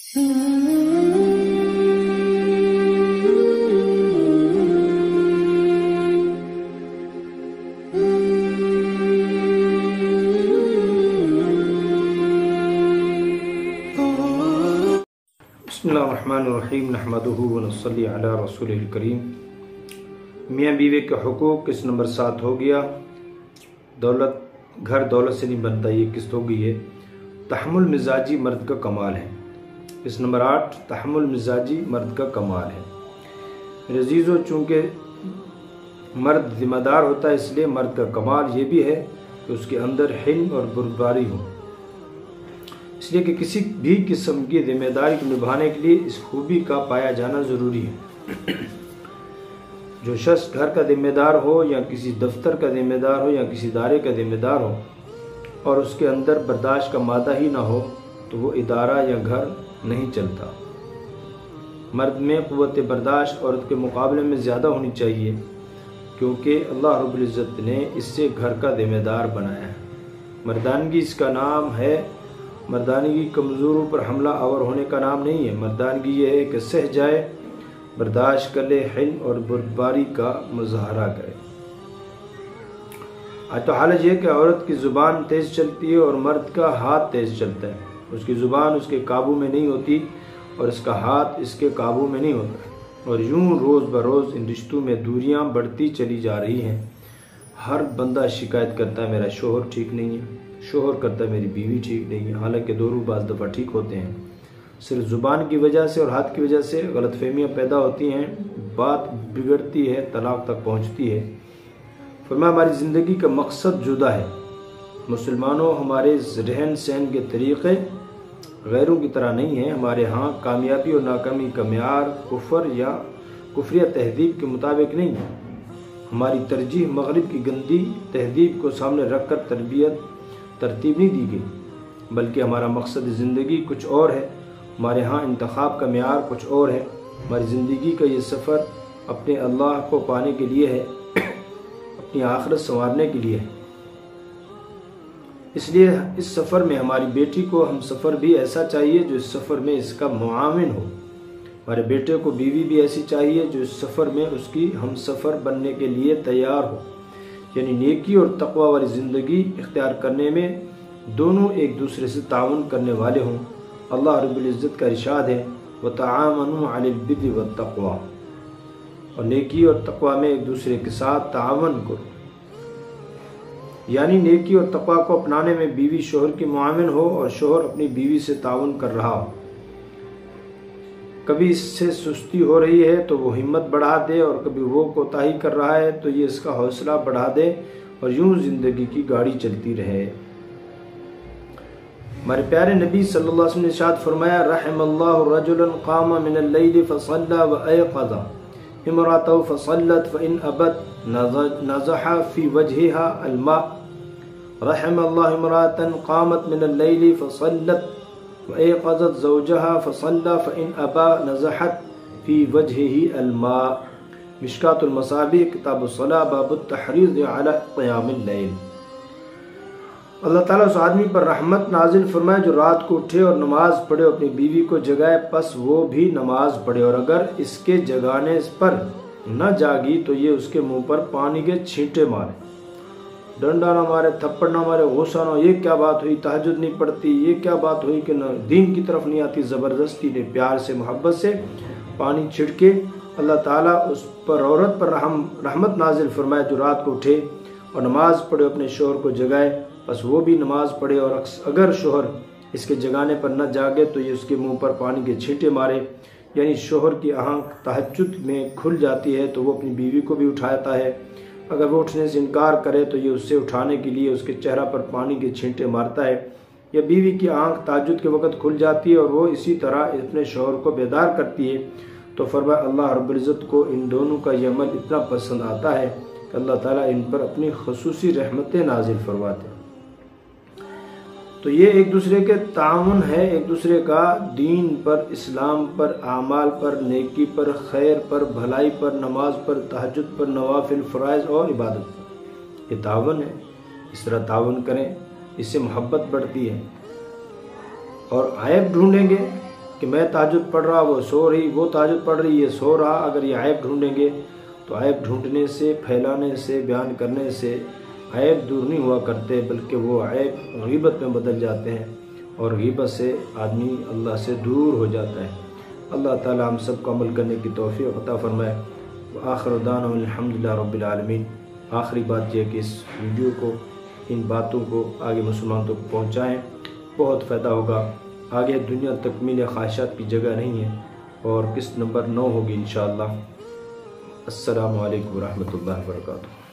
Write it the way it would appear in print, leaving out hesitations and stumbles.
بسم اللہ الرحمن الرحیم نحمدہ ونصلی علی رسول الکریم۔ میاں بیوی کے حقوق قسط نمبر 7 ہو گیا۔ گھر دولت سے نہیں بنتا، یہ قسط ہو گئی ہے۔ تحمل مزاجی مرد کا کمال ہے۔ قسط نمبر 8 تحمل مزاجی مرد کا کمال ہے۔ میرے عزیزو، چونکہ مرد ذمہ دار ہوتا ہے، اس لیے مرد کا کمال یہ بھی ہے کہ اس کے اندر حلم اور بردباری ہو، اس لیے کہ کسی بھی قسم کی ذمہ داری کو نبھانے کے لیے اس خوبی کا پایا جانا ضروری ہے۔ جو شخص گھر کا ذمہ دار ہو یا کسی دفتر کا ذمہ دار ہو یا کسی ادارے کا ذمہ دار ہو اور اس کے اندر برداشت کا مادہ ہی نہ ہو تو وہ ادارہ یا گھر نہیں چلتا۔ مرد میں قوت برداشت عورت کے مقابلے میں زیادہ ہونی چاہیے، کیونکہ اللہ رب العزت نے اس سے گھر کا ذمہ دار بنایا ہے۔ مردانگی اس کا نام ہے۔ مردانگی کمزوروں پر حملہ آور ہونے کا نام نہیں ہے۔ مردانگی یہ ہے کہ سہ جائے، برداشت کر لے، حلم اور بردباری کا مظاہرہ کرے۔ آج تو حالت یہ ہے کہ عورت کی زبان تیز چلتی ہے اور مرد کا ہاتھ تیز چلتا ہے۔ اس کی زبان اس کے قابو میں نہیں ہوتی اور اس کا ہاتھ اس کے قابو میں نہیں ہوتا، اور یوں روز بروز ان رشتوں میں دوریاں بڑھتی چلی جا رہی ہیں۔ ہر بندہ شکایت کرتا ہے میرا شوہر ٹھیک نہیں ہے، شوہر کرتا ہے میری بیوی ٹھیک نہیں ہے، حالانکہ دونوں بعض دفعہ ٹھیک ہوتے ہیں۔ صرف زبان کی وجہ سے اور ہاتھ کی وجہ سے غلط فہمیاں پیدا ہوتی ہیں، بات بگڑتی ہے، طلاق تک پہنچتی ہے۔ فرمایا ہماری زندگی کا مقصد جدا ہے۔ مسلمانوں، ہمارے رہن سہن کے طریقے غیروں کی طرح نہیں ہیں۔ ہمارے ہاں کامیابی اور ناکامی کا معیار کفر یا کفریہ تہذیب کے مطابق نہیں ہے۔ ہماری ترجیح مغرب کی گندی تہذیب کو سامنے رکھ کر ترتیب نہیں دی گئی، بلکہ ہمارا مقصد زندگی کچھ اور ہے۔ ہمارے ہاں انتخاب کا معیار کچھ اور ہے۔ ہماری زندگی کا یہ سفر اپنے اللہ کو پانے کے لیے ہے، اپنی آخرت سنوارنے کے لیے ہے۔ اس لیے اس سفر میں ہماری بیٹی کو ہم سفر بھی ایسا چاہیے جو اس سفر میں اس کا معاون ہو۔ ہمارے بیٹے کو بیوی بھی ایسی چاہیے جو اس سفر میں اس کی ہم سفر بننے کے لیے تیار ہو، یعنی نیکی اور تقوی والی زندگی اختیار کرنے میں دونوں ایک دوسرے سے تعاون کرنے والے ہوں۔ اللہ رب العزت کا ارشاد ہے وَتَعَاوَنُوا عَلَى الْبِرِّ وَالتَّقْوَى، اور نیکی اور تقوی میں ایک دوسرے کے ساتھ تعاون کرو، یعنی نیکی اور تقوی کو اپنانے میں بیوی شوہر کی معاون ہو اور شوہر اپنی بیوی سے تعاون کر رہا ہو۔ کبھی اس سے سستی ہو رہی ہے تو وہ ہمت بڑھا دے، اور کبھی وہ کوتاہی کر رہا ہے تو یہ اس کا حوصلہ بڑھا دے، اور یوں زندگی کی گاڑی چلتی رہے۔ ہمارے پیارے نبی صلی اللہ علیہ وسلم نے ارشاد فرمایا رحم اللہ رجلا قام من اللیل فصلى وایقظ امرأته فصلت فإن أبت نزح في وجهها الماء رحم الله امرأة قامت من الليل فصلت وایقظت زوجها فصلى فإن أبى نزحت في وجهه الماء۔ مشکات المصابیح کتاب الصلاة باب التحریض علی قیام اللیل۔ اللہ تعالیٰ اس آدمی پر رحمت نازل فرمائے جو رات کو اٹھے اور نماز پڑھے، اپنی بیوی کو جگائے، پس وہ بھی نماز پڑھے، اور اگر اس کے جگانے پر نہ جاگی تو یہ اس کے منہ پر پانی کے چھینٹے مارے، ڈنڈا نہ مارے، تھپڑ نہ مارے، غصہ نہ ہو، یہ کیا بات ہوئی تہجد نہیں پڑھتی، یہ کیا بات ہوئی کہ دین کی طرف نہیں آتی۔ زبردستی نے پیار سے محبت سے پانی چھڑکے اللہ تعالیٰ اس پر عورت پر رحمت نازل فرمائے جو رات کو اٹھے اور نماز پڑھے، اپنے شوہر کو جگائے، بس وہ بھی نماز پڑھے، اور اگر شوہر اس کے جگانے پر نہ جاگے تو یہ اس کے منہ پر پانی کے چھینٹے مارے، یعنی شوہر کی آنکھ تہجد میں کھل جاتی ہے تو وہ اپنی بیوی کو بھی اٹھاتا ہے، اگر وہ اٹھنے سے انکار کرے تو یہ اس سے اٹھانے کے لیے اس کے چہرہ پر پانی کے چھینٹے مارتا ہے، یا بیوی کی آنکھ تہجد کے وقت کھل جاتی ہے اور وہ اسی طرح اپنے شوہر کو بیدار کرتی ہے، تو فرمایا اللہ رب العزت کو ان دونوں کا یہ عمل اتنا پسند آتا ہے کہ اللہ تعالیٰ ان پر اپنی خصوصی رحمتیں نازل فرماتے ہیں۔ تو یہ ایک دوسرے کے تعاون ہے، ایک دوسرے کا دین پر، اسلام پر، اعمال پر، نیکی پر، خیر پر، بھلائی پر، نماز پر، تہجد پر، نوافل، فرائض اور عبادت پر، یہ تعاون ہے۔ اس طرح تعاون کریں، اس سے محبت بڑھتی ہے، اور عیب ڈھونڈیں گے کہ میں تہجد پڑھ رہا وہ سو رہی، وہ تہجد پڑھ رہی یہ سو رہا، اگر یہ عیب ڈھونڈیں گے تو عیب ڈھونڈنے سے، پھیلانے سے، بیان کرنے سے عیب دور نہیں ہوا کرتے، بلکہ وہ عیب غیبت میں بدل جاتے ہیں، اور غیبت سے آدمی اللہ سے دور ہو جاتا ہے۔ اللہ تعالی ہم سب کو عمل کرنے کی توفیق عطا فرمائے۔ وآخر دعوانا الحمدللہ رب العالمین۔ آخری بات یہ کہ اس ویڈیو کو، ان باتوں کو آگے مسلمانوں تک پہنچائیں، بہت فائدہ ہوگا۔ آگے دنیا تکمیل خواہشات کی جگہ نہیں ہے، اور قسط نمبر 9 ہوگی انشاءاللہ۔ السلام علیکم ورحمۃ اللہ وبرکاتہ۔